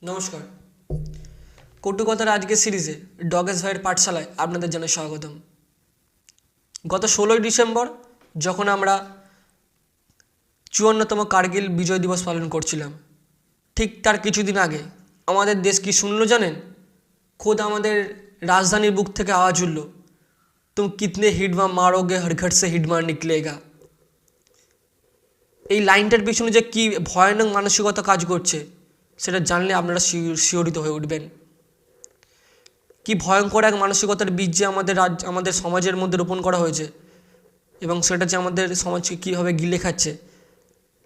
নমস্কার। কটুকথার আজকের সিরিজে ডগেস ভাইয়ের পাঠশালায় আপনাদের জানাই স্বাগতম। গত 16ই ডিসেম্বর যখন আমরা 54তম কার্গিল বিজয় দিবস পালন করছিলাম, ঠিক তার কিছুদিন আগে আমাদের দেশ কি শুনলো জানেন? খোদ আমাদের রাজধানীর বুক থেকে আওয়াজ উঠল, তুম কিতনে হিডমা মারোগে হরঘট সে হিডমা নিকলেগা। এই লাইনটার পিছনে যে কী ভয়ানক মানসিকতা কাজ করছে সেটা জানলে আপনারা শিহরিত হয়ে উঠবেন। কি ভয়ঙ্কর এক মানসিকতার বীজ যে আমাদের সমাজের মধ্যে রোপণ করা হয়েছে এবং সেটা যে আমাদের সমাজকে কীভাবে গিলে খাচ্ছে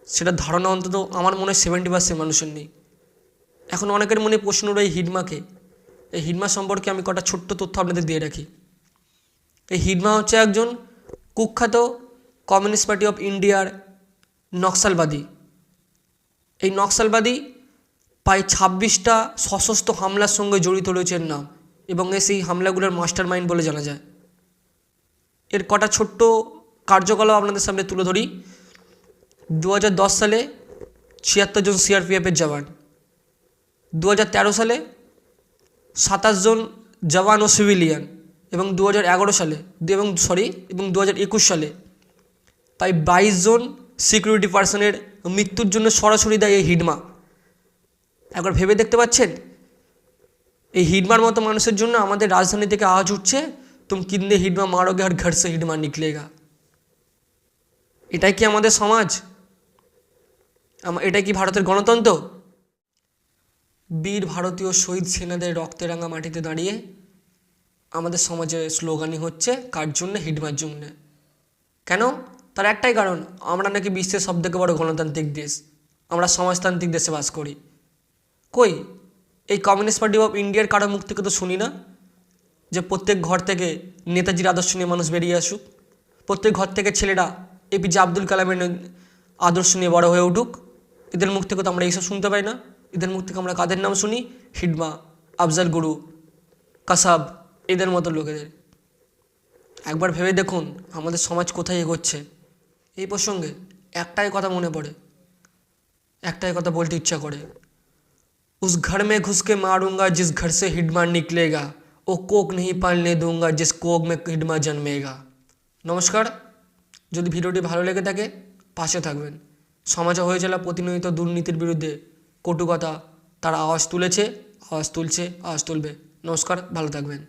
সেটার ধারণা অন্তত আমার মনে হয় 70% মানুষের নেই। এখন অনেকের মনে প্রশ্ন রয়ে হিডমাকে। এই হিডমা সম্পর্কে আমি কটা ছোট্ট তথ্য আপনাদের দিয়ে রাখি। এই হিডমা হচ্ছে একজন কুখ্যাত কমিউনিস্ট পার্টি অফ ইন্ডিয়ার নকশালবাদী। এই নকশালবাদী প্রায় 26টা সশস্ত্র হামলার সঙ্গে জড়িত রয়েছে এর নাম, এবং সেই হামলাগুলোর মাস্টার মাইন্ড বলে জানা যায়। এর কটা ছোট্ট কার্যকলাপ আপনাদের সামনে তুলে ধরি। 2010 সালে 76 জন সিআরপিএফের জওয়ান, 2013 সালে 27 জন জওয়ান ও সিভিলিয়ান, এবং 2011 সালে এবং 2021 সালে প্রায় 22 জন সিকিউরিটি পার্সনের মৃত্যুর জন্য সরাসরি দায়ী এই হিডমা। একবার ভেবে দেখতে পাচ্ছেন, এই হিডমার মতো মানুষের জন্য আমাদের রাজধানী থেকে আওয়াজ উঠছে, তুম কিতনে হিডমা মারোগে আর ঘর সে হিডমা নিকলেগা। এটাই কি আমাদের সমাজ? এটাই কি ভারতের গণতন্ত্র? বীর ভারতীয় শহীদ সেনাদের রক্তে রাঙা মাটিতে দাঁড়িয়ে আমাদের সমাজে স্লোগানই হচ্ছে কার জন্য? হিডমার জন্য। কেন? তার একটাই কারণ, আমরা নাকি বিশ্বের সবথেকে বড় গণতান্ত্রিক দেশ, আমরা সমাজতান্ত্রিক দেশে বাস করি। কই এই কমিউনিস্ট পার্টি অফ ইন্ডিয়ার কারো মুখ থেকে তো শুনি না যে প্রত্যেক ঘর থেকে নেতাজির আদর্শ নিয়ে মানুষ বেরিয়ে আসুক, প্রত্যেক ঘর থেকে ছেলেরা এপিজে আব্দুল কালামের আদর্শ নিয়ে বড় হয়ে উঠুক। এদের মুখ থেকে তো আমরা এইসব শুনতে পাই না। এদের মুখ থেকে আমরা কাদের নাম শুনি? হিডমা, আফজাল গুরু, কাসাব, এদের মতো লোকেদের। একবার ভেবে দেখুন আমাদের সমাজ কোথায় এগোচ্ছে। এই প্রসঙ্গে একটাই কথা মনে পড়ে, একটাই কথা বলতে ইচ্ছা করে, उस घर में घुस के मारूंगा जिस घर से हिडमा निकलेगा, वो कोक नहीं पालने दूंगा जिस कोक में हिडमा जन्मेगा। नमस्कार। যদি ভিডিওটি ভালো লেগে থাকে পাশে থাকবেন। সমাজে হয়ে চলা প্রতিনিয়ত দুর্নীতির বিরুদ্ধে কটু কথা তারা আওয়াজ তুলেছে, আওয়াজ তুলছে, আওয়াজ তুলবে। নমস্কার, ভালো থাকবেন।